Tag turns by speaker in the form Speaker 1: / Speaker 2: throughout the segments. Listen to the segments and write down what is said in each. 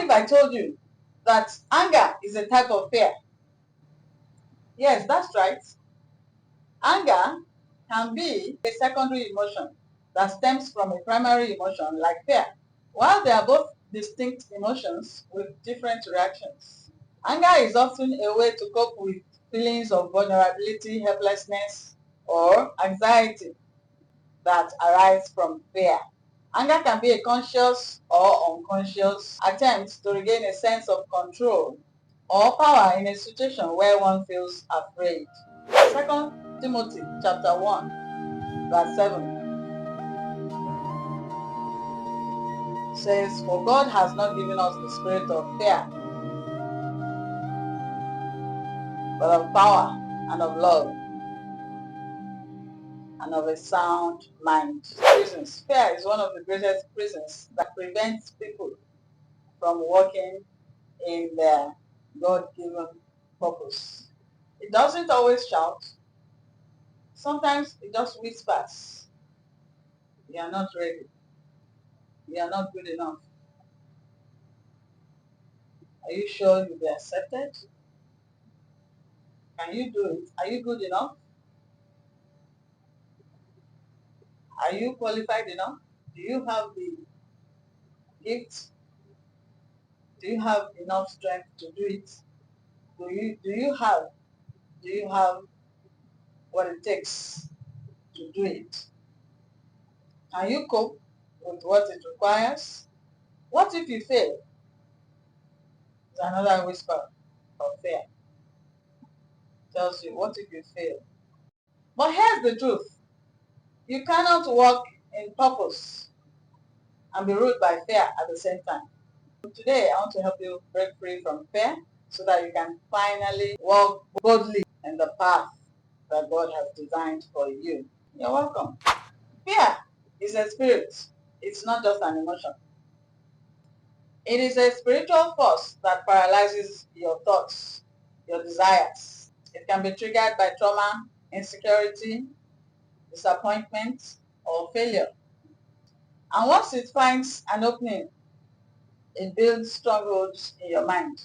Speaker 1: if I told you that anger is a type of fear? Yes, that's right. Anger can be a secondary emotion that stems from a primary emotion like fear. While they are both distinct emotions with different reactions. Anger is often a way to cope with feelings of vulnerability, helplessness, or anxiety that arise from fear. Anger can be a conscious or unconscious attempt to regain a sense of control or power in a situation where one feels afraid. 2 Timothy chapter 1 verse 7 says, "For God has not given us the spirit of fear, but of power and of love and of a sound mind." Prisons. Fear is one of the greatest prisons that prevents people from walking in their God-given purpose. It doesn't always shout. Sometimes it just whispers, "You are not ready. You are not good enough. Are you sure you'll be accepted? Can you do it? Are you good enough? Are you qualified enough? Do you have the gift? Do you have enough strength to do it? Do you have what it takes to do it? Can you cope with what it requires? What if you fail?" Is another whisper of fear. Tells you, what if you fail? But here's the truth. You cannot walk in purpose and be ruled by fear at the same time. Today, I want to help you break free from fear so that you can finally walk boldly in the path that God has designed for you. You're welcome. Fear is a spirit. It's not just an emotion. It is a spiritual force that paralyzes your thoughts, your desires. It can be triggered by trauma, insecurity, disappointment, or failure. And once it finds an opening, it builds strongholds in your mind.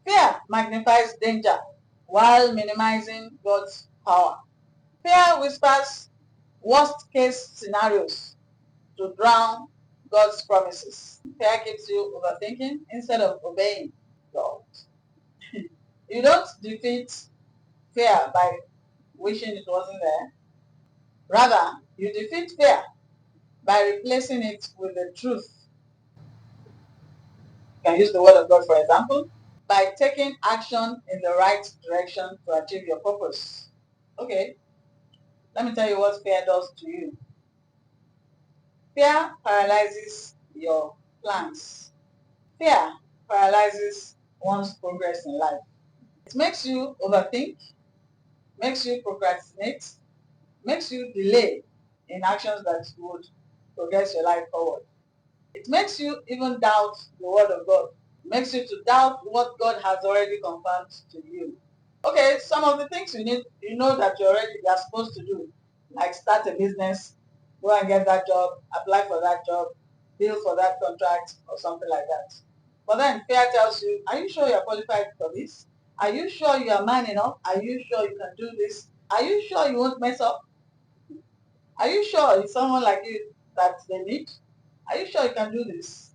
Speaker 1: Fear magnifies danger while minimizing God's power. Fear whispers worst case scenarios to drown God's promises. Fear keeps you overthinking instead of obeying God. You don't defeat fear by wishing it wasn't there. Rather, you defeat fear by replacing it with the truth. You can use the word of God for example, by taking action in the right direction to achieve your purpose. Okay, let me tell you what fear does to you. Fear paralyzes your plans. Fear paralyzes one's progress in life. It makes you overthink, makes you procrastinate, makes you delay in actions that would progress your life forward. It makes you even doubt the word of God. It makes you to doubt what God has already confirmed to you. Okay, some of the things you know that you're supposed to do, like start a business, go and get that job, apply for that job, bill for that contract, or something like that. But then fear tells you, are you sure you're qualified for this? Are you sure you are man enough? Are you sure you can do this? Are you sure you won't mess up? Are you sure it's someone like you that they need? Are you sure you can do this?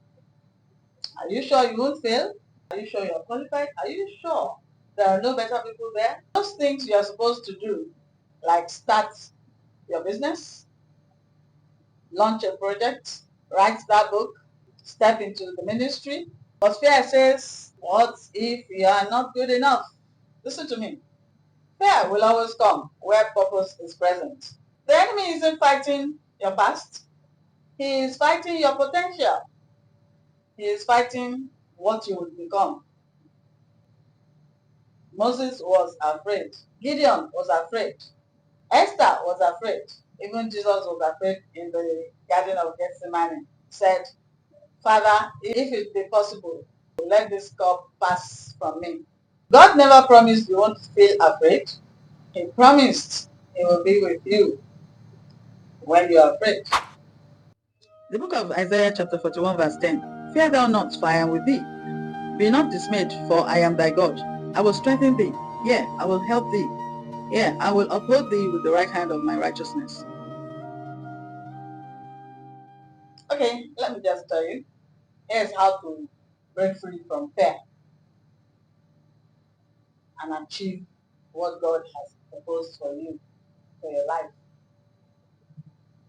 Speaker 1: Are you sure you won't fail? Are you sure you're qualified? Are you sure there are no better people there? Those things you are supposed to do, like start your business, launch a project, write that book, step into the ministry. But fear says, what if you are not good enough? Listen to me. Fear will always come where purpose is present. The enemy isn't fighting your past. He is fighting your potential. He is fighting what you will become. Moses was afraid. Gideon was afraid. Esther was afraid. Even Jesus was afraid in the Garden of Gethsemane. Said, Father, if it be possible, let this cup pass from me. God never promised you won't feel afraid. He promised He will be with you when you are afraid. The book of Isaiah chapter 41 verse 10. Fear thou not, for I am with thee. Be not dismayed, for I am thy God. I will strengthen thee. Yeah, I will help thee. Yeah, I will uphold thee with the right hand of my righteousness. Okay, let me just tell you. Here's how to break free from fear and achieve what God has proposed for you, for your life.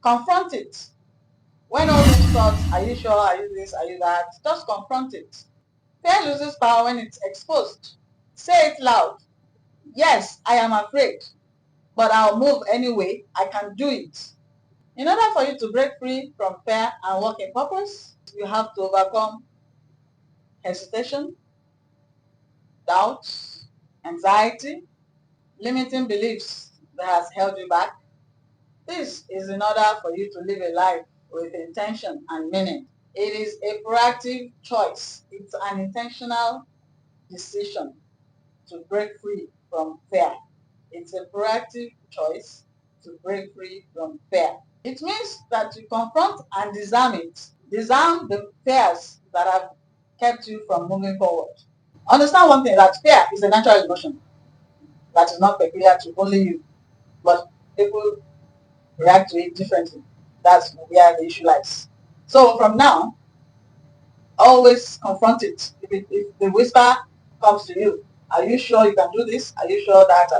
Speaker 1: Confront it. When all those thoughts, are you sure, are you this, are you that, just confront it. Fear loses power when it's exposed. Say it loud. Yes, I am afraid, but I'll move anyway. I can do it. In order for you to break free from fear and walk in purpose, you have to overcome hesitation, doubts, anxiety, limiting beliefs that has held you back. This is in order for you to live a life with intention and meaning. It is a proactive choice. It's an intentional decision to break free from fear. It's a proactive choice to break free from fear. It means that you confront and disarm it. Disarm the fears that have kept you from moving forward. Understand one thing, that fear is a natural emotion that is not peculiar to only you, but people react to it differently. That's where the issue lies. So from now, always confront it. If the whisper comes to you, are you sure you can do this? Are you sure that?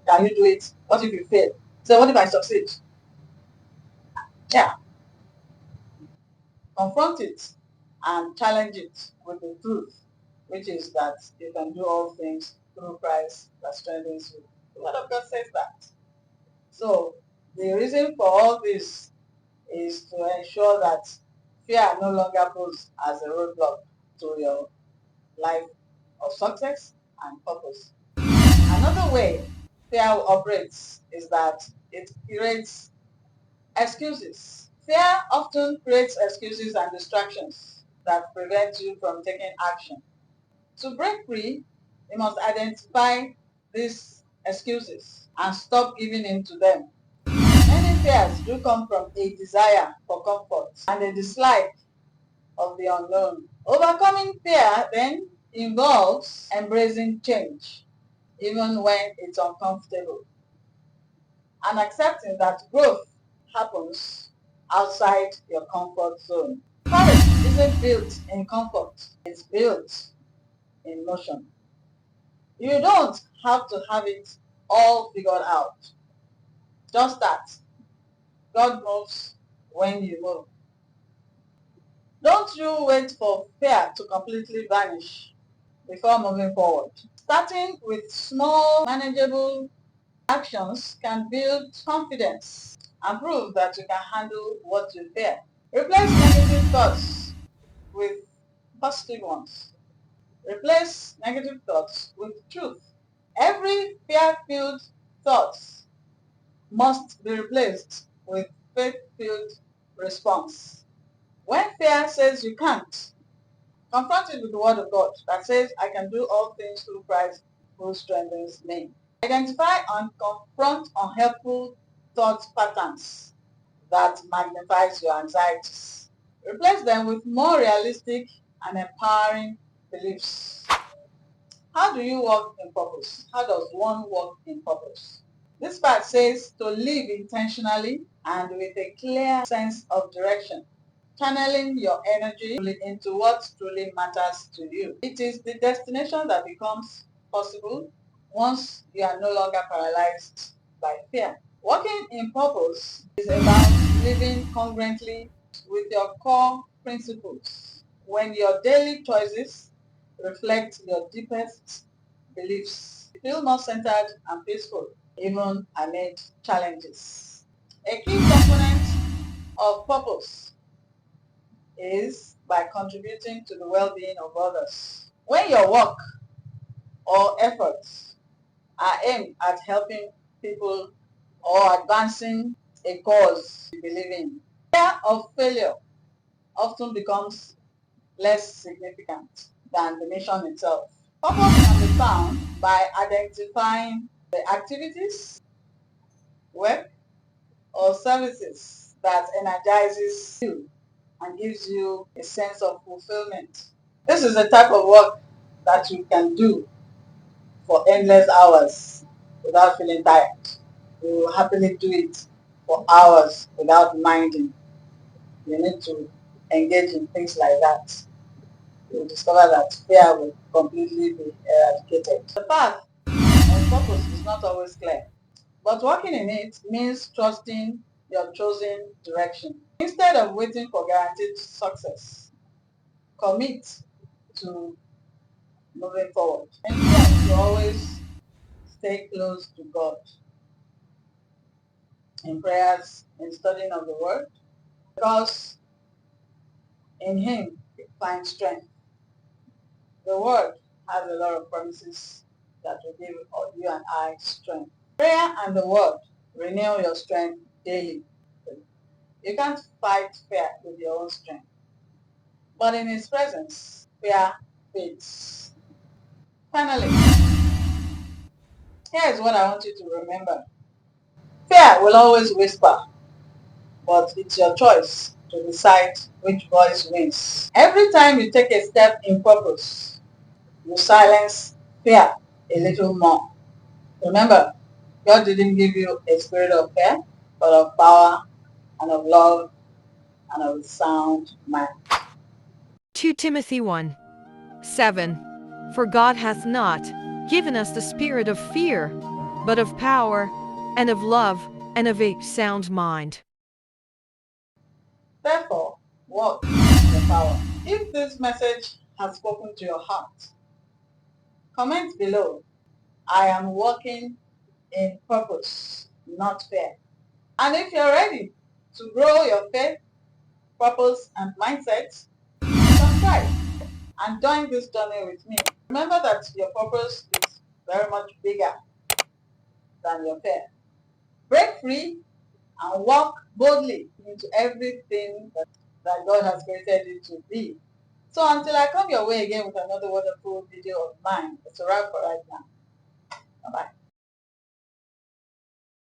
Speaker 1: Can you do it? What if you fail? So what if I succeed? Yeah, confront it and challenge it with the truth, which is that you can do all things through Christ that strengthens you. The Word of God says that. So the reason for all this is to ensure that fear no longer poses as a roadblock to your life of success and purpose. Another way fear operates is that it creates excuses. Fear often creates excuses and distractions that prevent you from taking action. To break free, you must identify these excuses and stop giving in to them. Many fears do come from a desire for comfort and a dislike of the unknown. Overcoming fear then involves embracing change, even when it's uncomfortable, and accepting that growth happens outside your comfort zone. Courage isn't built in comfort, it's built in motion. You don't have to have it all figured out. Just that God moves when you move. Don't you wait for fear to completely vanish before moving forward. Starting with small, manageable actions can build confidence and prove that you can handle what you fear. Replace negative thoughts with positive ones. Replace negative thoughts with truth. Every fear-filled thought must be replaced with faith-filled response. When fear says you can't, confront it with the word of God that says, I can do all things through Christ who strengthens me. Identify and confront unhelpful thought patterns that magnifies your anxieties. Replace them with more realistic and empowering beliefs. How do you walk in purpose? How does one walk in purpose? This part says to live intentionally and with a clear sense of direction, channeling your energy into what truly matters to you. It is the destination that becomes possible once you are no longer paralyzed by fear. Walking in purpose is about living congruently with your core principles. When your daily choices reflect your deepest beliefs, you feel more centered and peaceful even amid challenges. A key component of purpose is by contributing to the well-being of others. When your work or efforts are aimed at helping people or advancing a cause you believe in, fear of failure often becomes less significant than the mission itself. Purpose can be found by identifying the activities, work, or services that energizes you and gives you a sense of fulfillment. This is the type of work that you can do for endless hours without feeling tired. You will happily do it for hours without minding. You need to engage in things like that. You will discover that fear will completely be eradicated. The path of purpose is not always clear, but working in it means trusting your chosen direction. Instead of waiting for guaranteed success, commit to moving forward. Ensure to always stay close to God in prayers, in studying of the word, because in Him you find strength. The word has a lot of promises that will give you and I strength. Prayer and the word renew your strength daily. You can't fight fear with your own strength, but in His presence, fear fades. Finally, here is what I want you to remember. Fear will always whisper, but it's your choice to decide which voice wins. Every time you take a step in purpose, you silence fear a little more. Remember, God didn't give you a spirit of fear, but of power and of love and of a sound mind.
Speaker 2: 2 Timothy 1:7. For God hath not given us the spirit of fear, but of power, and of love, and of a sound mind.
Speaker 1: Therefore, walk in the power. If this message has spoken to your heart, comment below. I am walking in purpose, not fear. And if you're ready to grow your faith, purpose, and mindset, subscribe and join this journey with me. Remember that your purpose is very much bigger than your fear. Break free and walk boldly into everything that God has created you to be. So until I come your way again with another wonderful video of mine, it's a wrap for right now. Bye-bye.